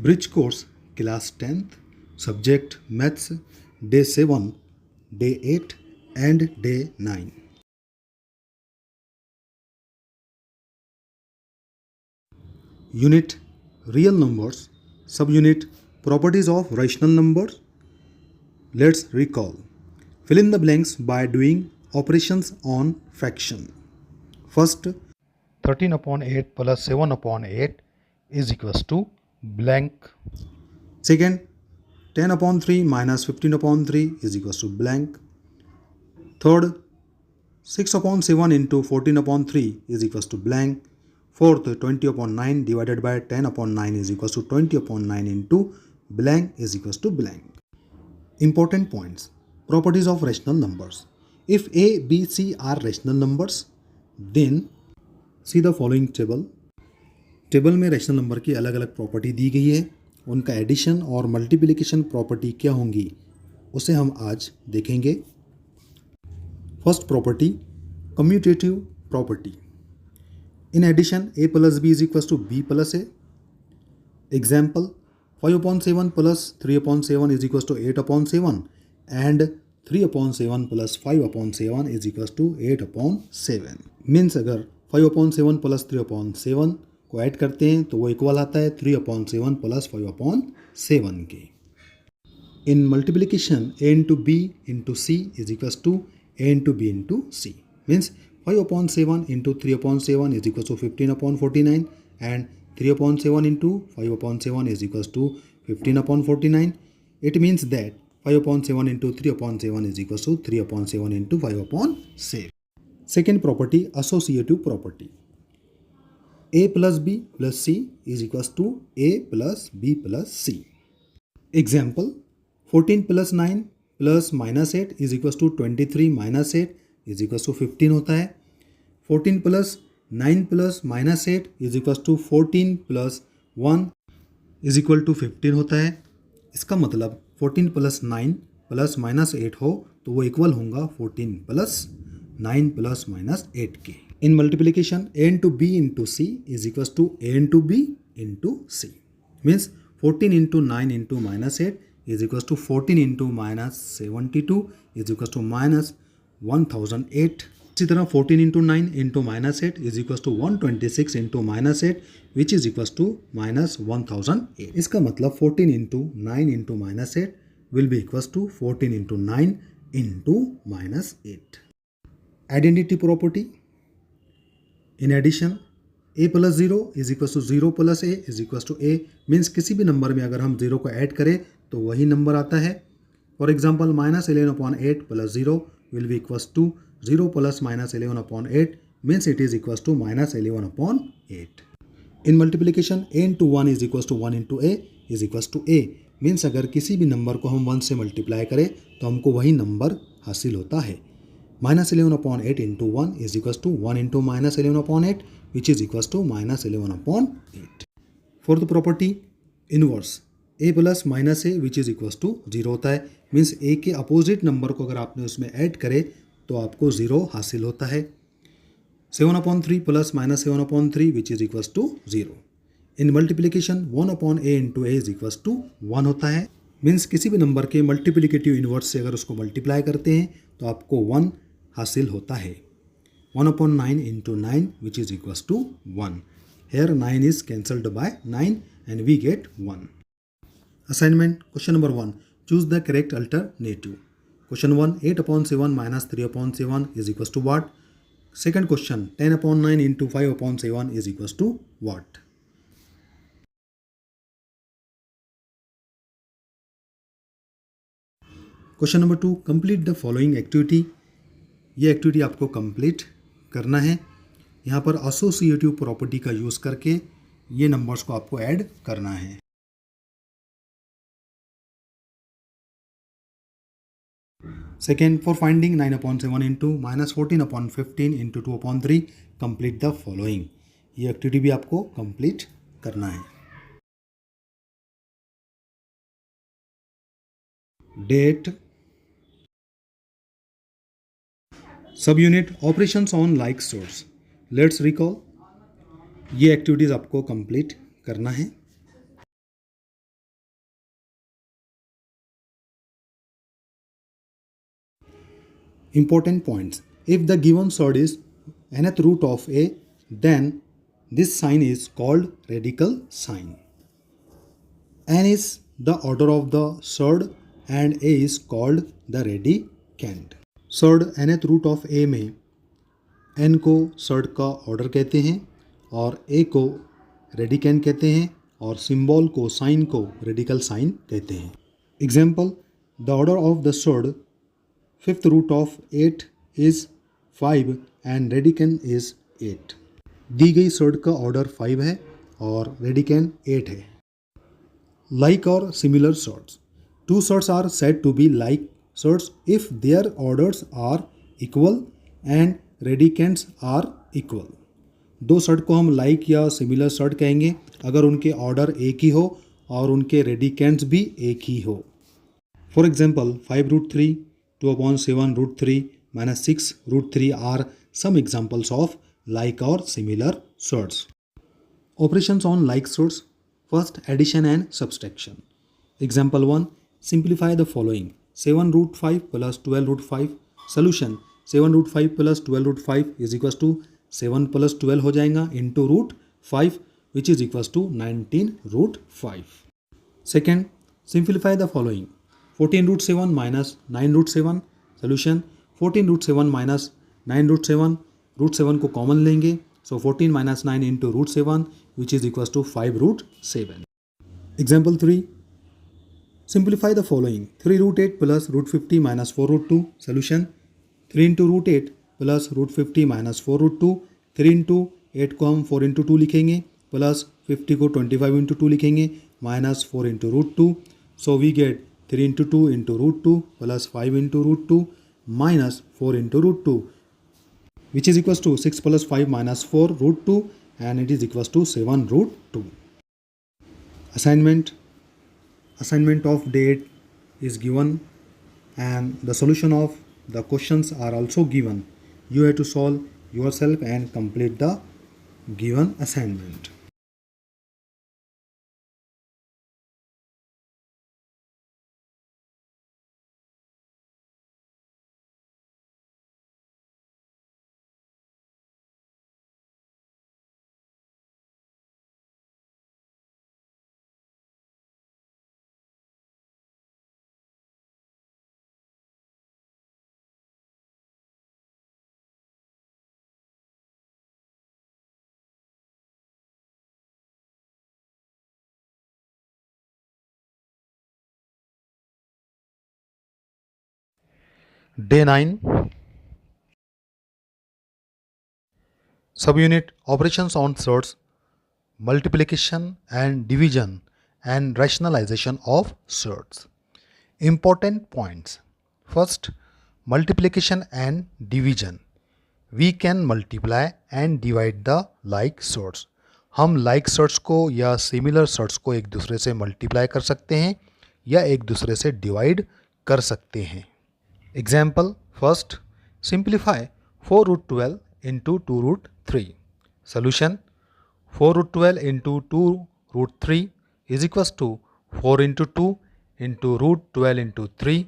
Bridge course, class 10th, subject maths, day 7, day 8 and day 9. Unit real numbers, subunit properties of rational numbers. Let's recall. Fill in the blanks by doing operations on fraction. First, 13 upon 8 plus 7 upon 8 is equals to blank. Second, 10 upon 3 minus 15 upon 3 is equals to blank. Third, 6 upon 7 into 14 upon 3 is equals to blank. Fourth, 20 upon 9 divided by 10 upon 9 is equals to 20 upon 9 into blank is equals to blank. Important points. Properties of rational numbers. If A, B, C are rational numbers, then see the following table. Table में rational number की अलग अलग property दी गई है. उनका addition और multiplication property क्या होंगी उसे हम आज देखेंगे. First property, commutative property. In addition a plus B is equals to B plus A. Example, 5/7 plus 3/7 is equals to 8/7 and 3/7 plus 5/7 is equals to 8/7. Means अगर 5/7 प्लस 3/7 को ऐड करते हैं तो वो इक्वल आता है 3/7 प्लस 5/7 के. In multiplication a into B into C is equals to a into B into C. Means 5/7 into 3/7 is equals to 15/49 and 3/7 into 5/7 is equals to 15/49. It means that 5/7 into 3/7 is equals to 3/7 into 5/7. Second property, associative property. A plus B plus C is equals to A plus B plus C. Example, 14 plus 9 plus minus 8 is equals to 23 minus 8 is equals to 15 होता है. 14 plus 9 plus minus 8 is equals to 14 plus 1 is equal to 15 होता है. इसका मतलब 14 plus 9 plus minus 8 हो तो वो equal होगा 14 plus 9 plus minus 8 के. In multiplication a into b into c is equals to a into b into c. Means 14 into 9 into minus 8 is equals to 14 into minus 72 is equals to minus 1008. इसी तरह 14 into 9 into minus 8 is equals to 126 into minus 8 which is equals to minus 1008. इसका मतलब 14 into 9 into minus 8 will be equals to 14 into 9 into minus 8. Identity property. In addition, a plus 0 is equals to 0 plus a is equals to a. Means किसी भी number में अगर हम 0 को add करें तो वही नंबर आता है. For example, -11/8 plus 0 will be equals to 0 plus -11/8 means it is equals to -11/8. In multiplication, a into 1 is equals to 1 into a is equals to a. Means अगर किसी भी नंबर को हम 1 से मल्टीप्लाई करें तो हमको वही नंबर हासिल होता है. -11/8 into 1 is equals to 1 into -11/8 which is equals to -11/8. Fourth property, inverse. a plus minus a which is equals to 0 होता है. मीन्स a के अपोजिट नंबर को अगर आपने उसमें ऐड करे तो आपको 0 हासिल होता है. 7/3 plus -7/3 which is equals to 0. In multiplication 1/a into a is equals to 1 होता है. मीन्स किसी भी नंबर के मल्टीप्लिकेटिव इन्वर्स से अगर उसको मल्टीप्लाई करते हैं तो आपको 1 हासिल होता है. 1/9 into 9 which is equals to 1. Here 9 is cancelled by 9 and we get 1. Assignment question number 1. Choose the correct alternative. Question 1. 8/7 minus 3/7 is equals to what? Second question. 10/9 into 5/7 is equals to what? Question number 2. Complete the following activity. ये activity आपको complete करना है. यहाँ पर associative property का use करके ये numbers को आपको ऐड करना है. Second, for finding 9/7 into -14/15 into 2/3 complete the following. ये एक्टिविटी भी आपको कंप्लीट करना है. डेट, सब unit operations on like source. Let's recall. ये एक्टिविटीज़ आपको कंप्लीट करना है. Important points. If the given surd is nth root of A, then this sign is called radical sign. N is the order of the surd and A is called the radicand. Surd nth root of a में n को surd का order कहते हैं और a को रेडिकैंड कहते हैं और सिंबल को साइन को रेडिकल साइन कहते हैं. Example, the order of the surd fifth root of 8 is 5 and radicand is 8. दी गई सर्ड का ऑर्डर 5 है और रेडिकैंड 8 है. Like or similar sorts. Two sorts are said to be like sorts if their orders are equal and radicands are equal. दो shirt को हम like या सिमिलर सर्ट कहेंगे अगर उनके ऑर्डर एक ही हो और उनके रेडिकेंट्स भी एक ही हो. For example 5√3, 2/7√3 -6√3 are some examples of like और similar surds. Operations on like sorts. First, addition and subtraction. Example 1. Simplify the following. 7√5 plus 12√5. Solution. 7√5 plus 12√5 is equals to 7 plus 12 हो जाएगा into √5 which is equals to 19√5. Second, simplify the following. 14√7 minus 9√7. Solution. 14√7 minus 9√7. √7 को common लेंगे. So 14 minus 9 into √7 which is equals to 5√7. Example 3. Simplify the following. 3√8 plus √50 minus 4√2. Solution. 3 into √8 plus √50 minus 4√2. 3 into 8 को हम 4 into 2 लिखेंगे plus 50 को 25 into 2 लिखेंगे minus 4 into √2. So we get 3 into 2 into √2 plus 5 into √2 minus 4 into √2. Which is equals to 6 plus 5 minus 4 √2 and it is equals to 7 √2. Assignment. Assignment of date is given and the solution of the questions are also given. You have to solve yourself and complete the given assignment. Day 9. Subunit operations on sorts, multiplication and division and rationalization of sorts. Important points. First, multiplication and division. We can multiply and divide the like sorts. हम like sorts को या similar sorts को एक दूसरे से multiply कर सकते हैं या एक दूसरे से divide कर सकते हैं. Example, first, simplify 4√12 into 2√3. Solution, 4√12 into 2√3 is equals to 4 into 2 into √12 into 3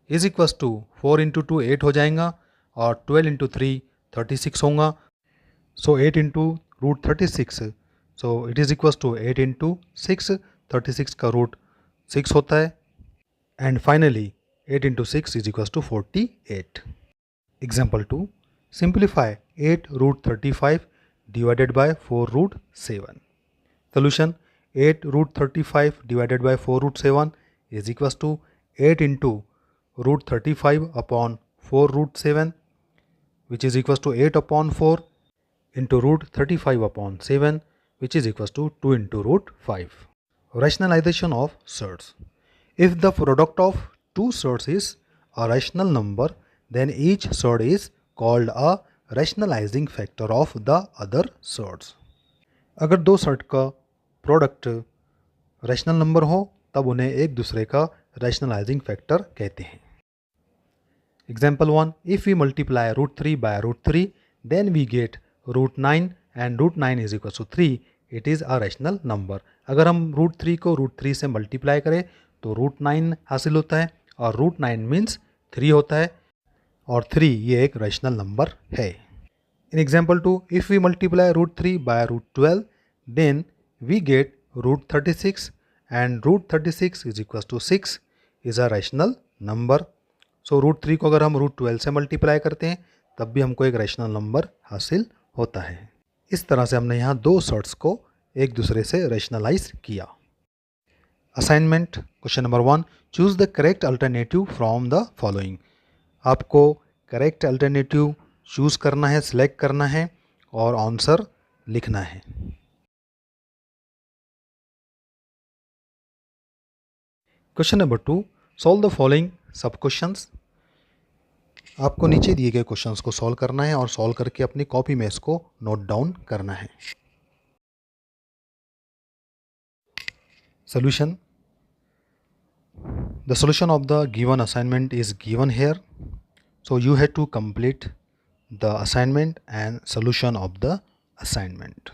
is equals to 4 into 2 8 हो जाएगा और 12 into 3 36 होगा. So 8 into √36. So it is equals to 8 into 6. 36 का रूट 6 होता है. And finally 8 into 6 is equals to 48. Example 2. Simplify 8√35 divided by 4√7. Solution, 8√35 divided by 4√7 is equals to 8 into √35 upon 4√7 which is equals to 8 upon 4 into √35 upon 7 which is equals to 2 into √5. Rationalization of surds. If the product of two surds is a rational number, then each surd is called a rationalizing factor of the other surds. अगर दो shirt का product rational number हो तब उन्हें एक दूसरे का rationalising factor कहते हैं. Example 1. If we multiply √3 by √3 then we get √9 and √9 is equals to 3. It is a rational number. अगर हम √3 को √3 से मल्टीप्लाई करें तो √9 हासिल होता है और √9 मीन्स 3 होता है और 3 ये एक रैशनल नंबर है। In example 2, if we multiply √3 by √12 then we get √36 and √36 is equal to 6 is a rational number. So √3 को अगर हम √12 से मल्टीप्लाई करते हैं तब भी हमको एक रैशनल नंबर हासिल होता है। इस तरह से हमने यहाँ दो शॉर्ट्स को एक दूसरे से रैशनलाइज किया। Assignment question number 1, choose the correct alternative from the following. आपको करेक्ट अल्टरनेटिव चूज़ करना है, सिलेक्ट करना है और आंसर लिखना है। Question number 2, solve the following सब क्वेश्चंस। आपको नीचे दिए गए क्वेश्चंस को सॉल्व करना है और सॉल्व करके अपनी कॉपी में इसको नोट डाउन करना है। Solution. The solution of the given assignment is given here. So you have to complete the assignment and solution of the assignment.